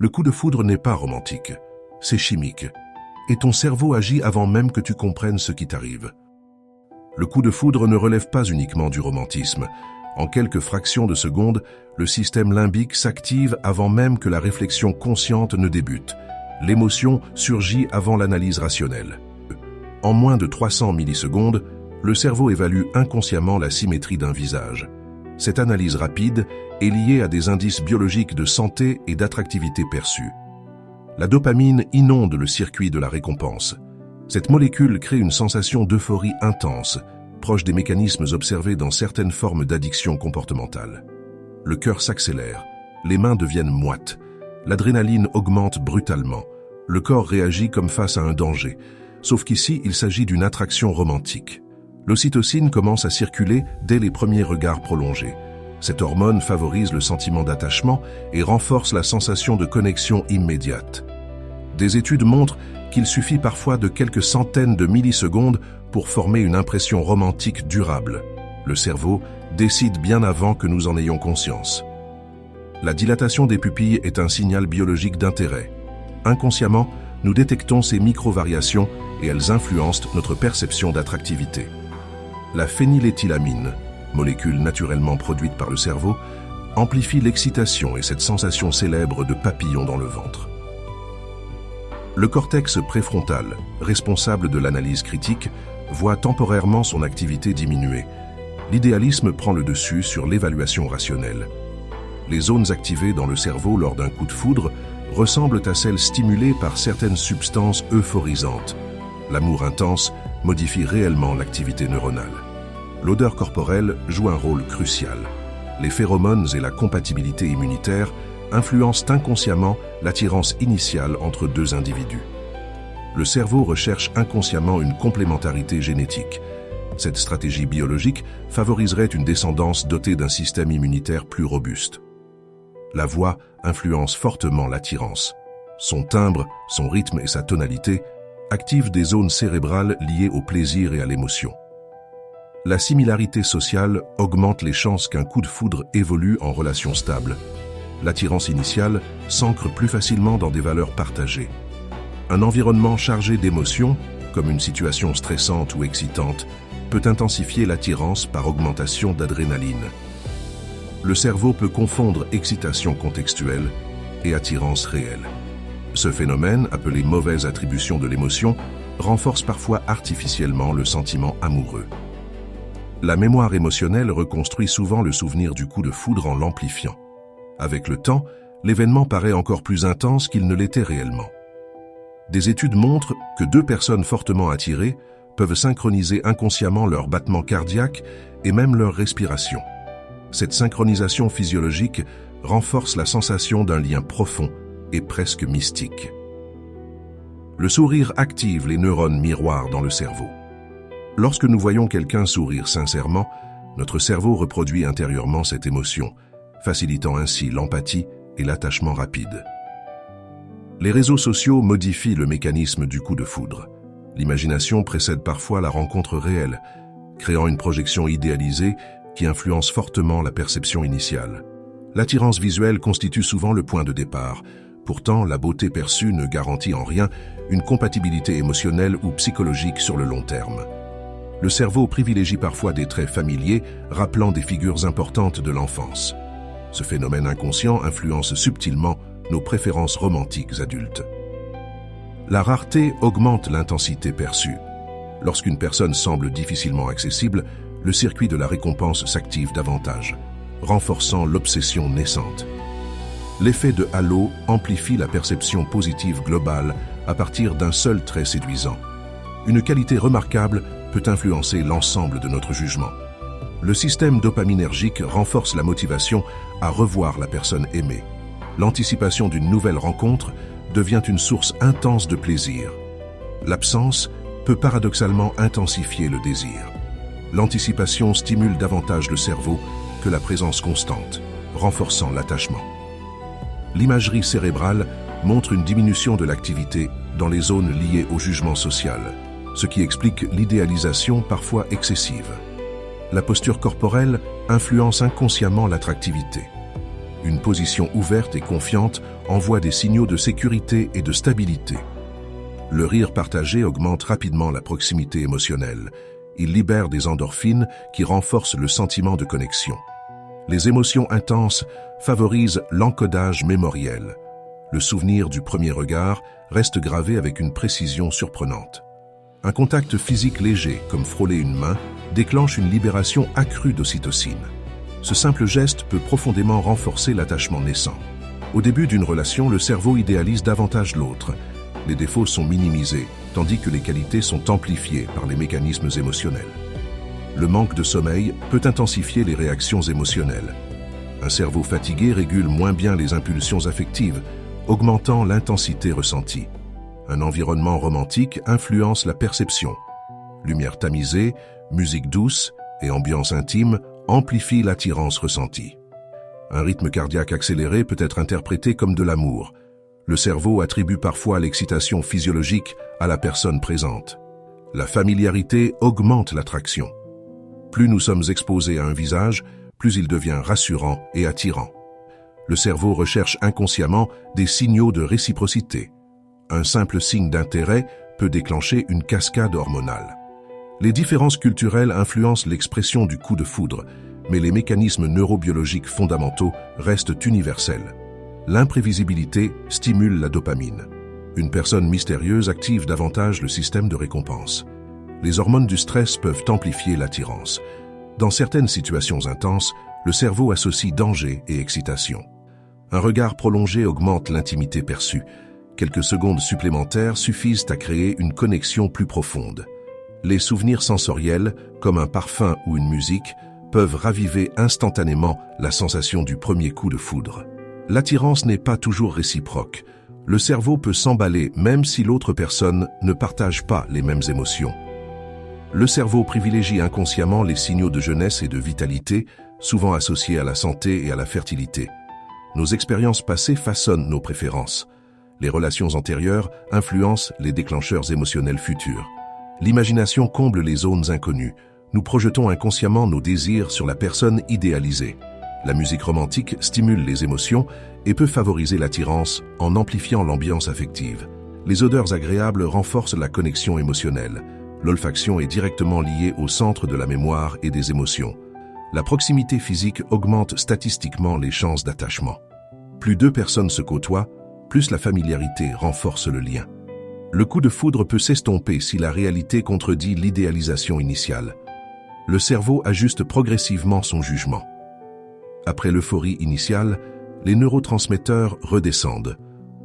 Le coup de foudre n'est pas romantique, c'est chimique. Et ton cerveau agit avant même que tu comprennes ce qui t'arrive. Le coup de foudre ne relève pas uniquement du romantisme. En quelques fractions de secondes, le système limbique s'active avant même que la réflexion consciente ne débute. L'émotion surgit avant l'analyse rationnelle. En moins de 300 millisecondes, le cerveau évalue inconsciemment la symétrie d'un visage. Cette analyse rapide est liée à des indices biologiques de santé et d'attractivité perçus. La dopamine inonde le circuit de la récompense. Cette molécule crée une sensation d'euphorie intense, proche des mécanismes observés dans certaines formes d'addiction comportementale. Le cœur s'accélère, les mains deviennent moites, l'adrénaline augmente brutalement, le corps réagit comme face à un danger, sauf qu'ici il s'agit d'une attraction romantique. L'ocytocine commence à circuler dès les premiers regards prolongés. Cette hormone favorise le sentiment d'attachement et renforce la sensation de connexion immédiate. Des études montrent qu'il suffit parfois de quelques centaines de millisecondes pour former une impression romantique durable. Le cerveau décide bien avant que nous en ayons conscience. La dilatation des pupilles est un signal biologique d'intérêt. Inconsciemment, nous détectons ces micro-variations et elles influencent notre perception d'attractivité. La phényléthylamine, molécule naturellement produite par le cerveau, amplifie l'excitation et cette sensation célèbre de papillon dans le ventre. Le cortex préfrontal, responsable de l'analyse critique, voit temporairement son activité diminuer. L'idéalisme prend le dessus sur l'évaluation rationnelle. Les zones activées dans le cerveau lors d'un coup de foudre ressemblent à celles stimulées par certaines substances euphorisantes. L'amour intense modifie réellement l'activité neuronale. L'odeur corporelle joue un rôle crucial. Les phéromones et la compatibilité immunitaire influencent inconsciemment l'attirance initiale entre deux individus. Le cerveau recherche inconsciemment une complémentarité génétique. Cette stratégie biologique favoriserait une descendance dotée d'un système immunitaire plus robuste. La voix influence fortement l'attirance. Son timbre, son rythme et sa tonalité activent des zones cérébrales liées au plaisir et à l'émotion. La similarité sociale augmente les chances qu'un coup de foudre évolue en relation stable. L'attirance initiale s'ancre plus facilement dans des valeurs partagées. Un environnement chargé d'émotions, comme une situation stressante ou excitante, peut intensifier l'attirance par augmentation d'adrénaline. Le cerveau peut confondre excitation contextuelle et attirance réelle. Ce phénomène, appelé mauvaise attribution de l'émotion, renforce parfois artificiellement le sentiment amoureux. La mémoire émotionnelle reconstruit souvent le souvenir du coup de foudre en l'amplifiant. Avec le temps, l'événement paraît encore plus intense qu'il ne l'était réellement. Des études montrent que deux personnes fortement attirées peuvent synchroniser inconsciemment leurs battements cardiaques et même leur respiration. Cette synchronisation physiologique renforce la sensation d'un lien profond et presque mystique. Le sourire active les neurones miroirs dans le cerveau. Lorsque nous voyons quelqu'un sourire sincèrement, notre cerveau reproduit intérieurement cette émotion, facilitant ainsi l'empathie et l'attachement rapide. Les réseaux sociaux modifient le mécanisme du coup de foudre. L'imagination précède parfois la rencontre réelle, créant une projection idéalisée qui influence fortement la perception initiale. L'attirance visuelle constitue souvent le point de départ. Pourtant, la beauté perçue ne garantit en rien une compatibilité émotionnelle ou psychologique sur le long terme. Le cerveau privilégie parfois des traits familiers rappelant des figures importantes de l'enfance. Ce phénomène inconscient influence subtilement nos préférences romantiques adultes. La rareté augmente l'intensité perçue. Lorsqu'une personne semble difficilement accessible, le circuit de la récompense s'active davantage, renforçant l'obsession naissante. L'effet de halo amplifie la perception positive globale à partir d'un seul trait séduisant. Une qualité remarquable peut influencer l'ensemble de notre jugement. Le système dopaminergique renforce la motivation à revoir la personne aimée. L'anticipation d'une nouvelle rencontre devient une source intense de plaisir. L'absence peut paradoxalement intensifier le désir. L'anticipation stimule davantage le cerveau que la présence constante, renforçant l'attachement. L'imagerie cérébrale montre une diminution de l'activité dans les zones liées au jugement social, ce qui explique l'idéalisation parfois excessive. La posture corporelle influence inconsciemment l'attractivité. Une position ouverte et confiante envoie des signaux de sécurité et de stabilité. Le rire partagé augmente rapidement la proximité émotionnelle. Il libère des endorphines qui renforcent le sentiment de connexion. Les émotions intenses favorisent l'encodage mémoriel. Le souvenir du premier regard reste gravé avec une précision surprenante. Un contact physique léger, comme frôler une main, déclenche une libération accrue d'ocytocine. Ce simple geste peut profondément renforcer l'attachement naissant. Au début d'une relation, le cerveau idéalise davantage l'autre. Les défauts sont minimisés, tandis que les qualités sont amplifiées par les mécanismes émotionnels. Le manque de sommeil peut intensifier les réactions émotionnelles. Un cerveau fatigué régule moins bien les impulsions affectives, augmentant l'intensité ressentie. Un environnement romantique influence la perception. Lumière tamisée, musique douce et ambiance intime amplifient l'attirance ressentie. Un rythme cardiaque accéléré peut être interprété comme de l'amour. Le cerveau attribue parfois l'excitation physiologique à la personne présente. La familiarité augmente l'attraction. Plus nous sommes exposés à un visage, plus il devient rassurant et attirant. Le cerveau recherche inconsciemment des signaux de réciprocité. Un simple signe d'intérêt peut déclencher une cascade hormonale. Les différences culturelles influencent l'expression du coup de foudre, mais les mécanismes neurobiologiques fondamentaux restent universels. L'imprévisibilité stimule la dopamine. Une personne mystérieuse active davantage le système de récompense. Les hormones du stress peuvent amplifier l'attirance. Dans certaines situations intenses, le cerveau associe danger et excitation. Un regard prolongé augmente l'intimité perçue. Quelques secondes supplémentaires suffisent à créer une connexion plus profonde. Les souvenirs sensoriels, comme un parfum ou une musique, peuvent raviver instantanément la sensation du premier coup de foudre. L'attirance n'est pas toujours réciproque. Le cerveau peut s'emballer même si l'autre personne ne partage pas les mêmes émotions. Le cerveau privilégie inconsciemment les signaux de jeunesse et de vitalité, souvent associés à la santé et à la fertilité. Nos expériences passées façonnent nos préférences. Les relations antérieures influencent les déclencheurs émotionnels futurs. L'imagination comble les zones inconnues. Nous projetons inconsciemment nos désirs sur la personne idéalisée. La musique romantique stimule les émotions et peut favoriser l'attirance en amplifiant l'ambiance affective. Les odeurs agréables renforcent la connexion émotionnelle. L'olfaction est directement liée au centre de la mémoire et des émotions. La proximité physique augmente statistiquement les chances d'attachement. Plus deux personnes se côtoient, plus la familiarité renforce le lien. Le coup de foudre peut s'estomper si la réalité contredit l'idéalisation initiale. Le cerveau ajuste progressivement son jugement. Après l'euphorie initiale, les neurotransmetteurs redescendent.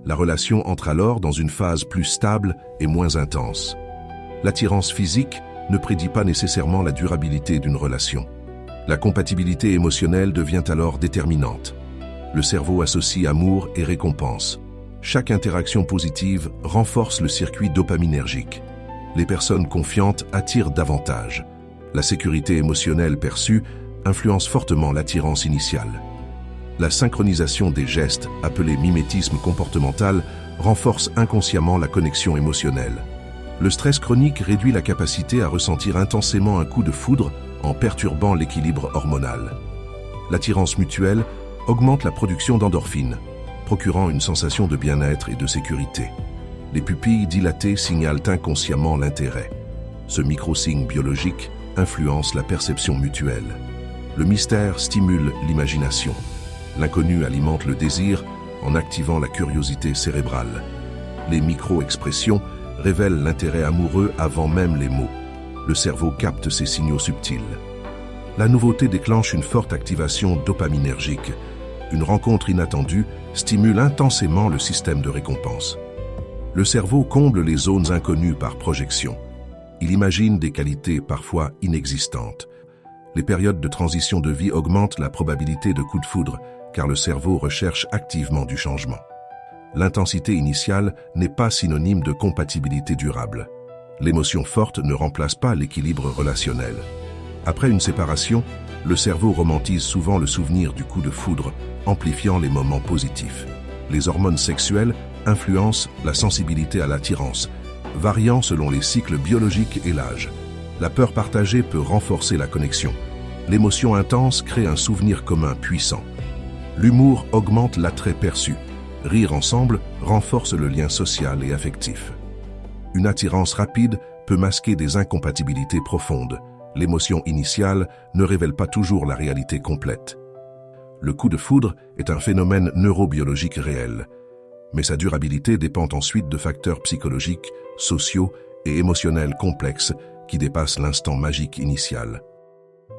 La relation entre alors dans une phase plus stable et moins intense. L'attirance physique ne prédit pas nécessairement la durabilité d'une relation. La compatibilité émotionnelle devient alors déterminante. Le cerveau associe amour et récompense. Chaque interaction positive renforce le circuit dopaminergique. Les personnes confiantes attirent davantage. La sécurité émotionnelle perçue influence fortement l'attirance initiale. La synchronisation des gestes, appelée mimétisme comportemental, renforce inconsciemment la connexion émotionnelle. Le stress chronique réduit la capacité à ressentir intensément un coup de foudre en perturbant l'équilibre hormonal. L'attirance mutuelle augmente la production d'endorphines, procurant une sensation de bien-être et de sécurité. Les pupilles dilatées signalent inconsciemment l'intérêt. Ce micro-signe biologique influence la perception mutuelle. Le mystère stimule l'imagination. L'inconnu alimente le désir en activant la curiosité cérébrale. Les micro-expressions révèlent l'intérêt amoureux avant même les mots. Le cerveau capte ces signaux subtils. La nouveauté déclenche une forte activation dopaminergique. Une rencontre inattendue stimule intensément le système de récompense. Le cerveau comble les zones inconnues par projection. Il imagine des qualités parfois inexistantes. Les périodes de transition de vie augmentent la probabilité de coup de foudre, car le cerveau recherche activement du changement. L'intensité initiale n'est pas synonyme de compatibilité durable. L'émotion forte ne remplace pas l'équilibre relationnel. Après une séparation, le cerveau romantise souvent le souvenir du coup de foudre, amplifiant les moments positifs. Les hormones sexuelles influencent la sensibilité à l'attirance, variant selon les cycles biologiques et l'âge. La peur partagée peut renforcer la connexion. L'émotion intense crée un souvenir commun puissant. L'humour augmente l'attrait perçu. Rire ensemble renforce le lien social et affectif. Une attirance rapide peut masquer des incompatibilités profondes. L'émotion initiale ne révèle pas toujours la réalité complète. Le coup de foudre est un phénomène neurobiologique réel, mais sa durabilité dépend ensuite de facteurs psychologiques, sociaux et émotionnels complexes qui dépassent l'instant magique initial.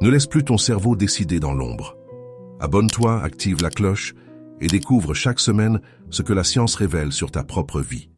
Ne laisse plus ton cerveau décider dans l'ombre. Abonne-toi, active la cloche et découvre chaque semaine ce que la science révèle sur ta propre vie.